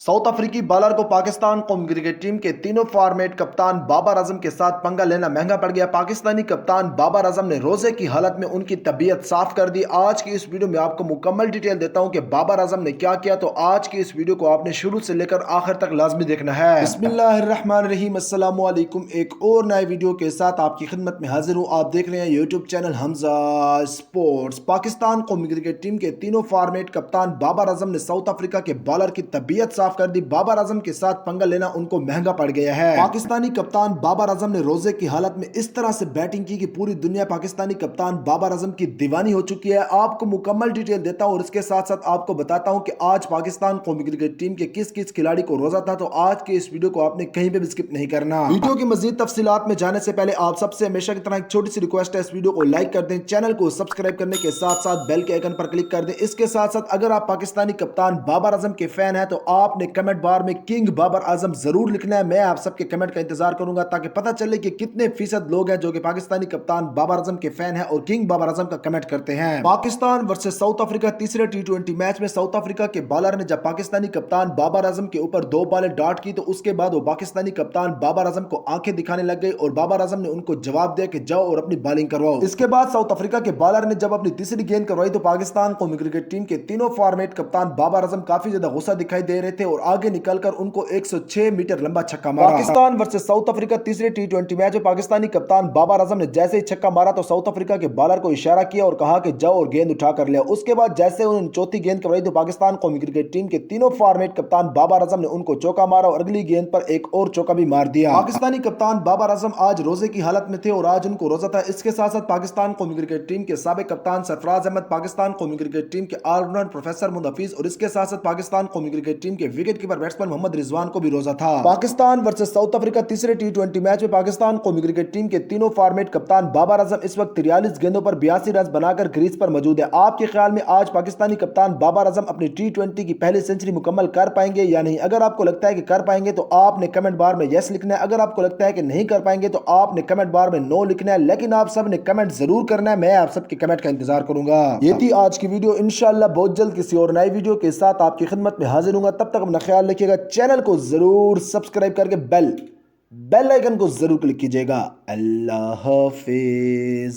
South अफ्रीकी bowler को पाकिस्तान कौमी क्रिकेट टीम के तीनों फॉर्मेट कप्तान बाबर आजम के साथ पंगा लेना महंगा पड़ गया। पाकिस्तानी कप्तान बाबर आजम ने रोजे की हालत में उनकी तबीयत साफ कर दी। आज की इस वीडियो में आपको मुकम्मल डिटेल देता हूं कि बाबर आजम ने क्या किया, तो आज की इस वीडियो को आपने शुरू से लेकर आखिर तक लाजमी देखना है। बिस्मिल्लाहिर्रहमानिर्रहीम, अस्सलाम वालेकुम। एक और नए वीडियो के साथ आपकी खिदमत में हाजिर हूँ। आप देख रहे हैं YouTube channel Hamza sports. Pakistan कौमी क्रिकेट टीम के तीनों फॉर्मेट कप्तान बाबर आजम ने साउथ अफ्रीका के बॉलर की तबीयत साफ कर दी। बाबर आजम के साथ पंगा लेना उनको महंगा पड़ गया है। पाकिस्तानी कप्तान बाबर आजम ने रोजे की हालत में इस तरह से बैटिंग की कि पूरी दुनिया पाकिस्तानी कप्तान बाबर आजम की दीवानी हो चुकी है। आपको मुकम्मल डिटेल देता हूं और इसके साथ साथ आपको बताता हूं कि आज पाकिस्तान कौमी क्रिकेट टीम के किस किस खिलाड़ी को रोजा था। तो आज के इस वीडियो को आपने कहीं पे भी स्किप नहीं करना। वीडियो की मजीद तफसीलात में जाने से पहले आप सबसे हमेशा की तरह एक छोटी सी रिक्वेस्ट है, इस वीडियो को लाइक कर दें, चैनल को सब्सक्राइब करने के साथ साथ बेल के आइकन पर क्लिक कर दें। इसके साथ साथ अगर आप पाकिस्तानी कप्तान बाबर आजम के फैन हैं तो आपने कमेंट बार में किंग बाबर आजम जरूर लिखना है। मैं आप सबके कमेंट का इंतजार करूंगा ताकि पता चले कि कितने फीसद लोग हैं जो कि पाकिस्तानी कप्तान बाबर आजम के फैन हैं और किंग बाबर आजम का कमेंट करते हैं। पाकिस्तान वर्सेस साउथ अफ्रीका तीसरे टी20 मैच में साउथ अफ्रीका के बॉलर ने जब पाकिस्तानी कप्तान बाबर आजम के ऊपर दो बॉलें डॉट की तो उसके बाद वो पाकिस्तानी कप्तान बाबर आजम को आंखें दिखाने लग गई और बाबर आजम ने उनको जवाब दिया कि जाओ और अपनी बॉलिंग करवाओ। इसके बाद साउथ अफ्रीका के बॉलर ने जब अपनी तीसरी गेंद करवाई तो पाकिस्तान कौमी क्रिकेट टीम के तीनों फॉर्मेट कप्तान बाबर आजम काफी ज्यादा गुस्सा दिखाई दे रहे थे और आगे निकलकर उनको 106 मीटर लंबा छक्का मारा। पाकिस्तान वर्सेस साउथ अफ्रीका तीसरे टी20 मैच में पाकिस्तानी कप्तान बाबर आजम ने जैसे ही छक्का मारा तो साउथ अफ्रीका के बॉलर को इशारा किया और कहा कि जाओ और गेंद उठा कर लिया। उसके बाद जैसे उन्होंने चौथी गेंद करवाई तो पाकिस्तान कौमी क्रिकेट टीम के तीनों फॉर्मेट कप्तान बाबर आजम ने उनको चौका मारा और अगली गेंद पर एक और चौका भी मार दिया। पाकिस्तानी कप्तान बाबर आजम आज रोजे की हालत में थे और आज उनको रोजा था। इसके साथ साथ पाकिस्तान कौमी क्रिकेट टीम के साबिक कप्तान सरफराज अहमद, पाकिस्तान कौमी क्रिकेट टीम के ऑलराउंडर प्रोफेसर मुहम्मद और इसके साथ साथ पाकिस्तान कौमी क्रिकेट टीम के wicket keeper batsman Mohammad Rizwan को भी रोजा था। पाकिस्तान वर्सेस साउथ अफ्रीका तीसरे टी20 मैच में पाकिस्तान कौमी क्रिकेट टीम के तीनों फॉर्मेट कप्तान बाबर आजम इस वक्त 43 गेंदों पर 82 रन बनाकर क्रीज पर मौजूद है। आपके ख्याल में आज पाकिस्तानी कप्तान बाबर आजम अपनी टी20 की पहली सेंचुरी मुकम्मल कर पाएंगे या नहीं? अगर आपको लगता है कि कर पाएंगे तो आपने कमेंट बार में यस लिखना है। अगर आपको लगता है कि नहीं कर पाएंगे तो आपने कमेंट बार में नो लिखना है। लेकिन आप सब ने कमेंट जरूर करना है, मैं आप सबके कमेंट का इंतजार करूंगा। ये थी आज की वीडियो। इंशाल्लाह बहुत जल्द किसी और नई वीडियो के साथ आपकी खिदमत में हाजिर हूंगा। तब तक अपना ख्याल रखिएगा। चैनल को जरूर सब्सक्राइब करके बेल आइकन को जरूर क्लिक कीजिएगा। अल्लाह हाफिज।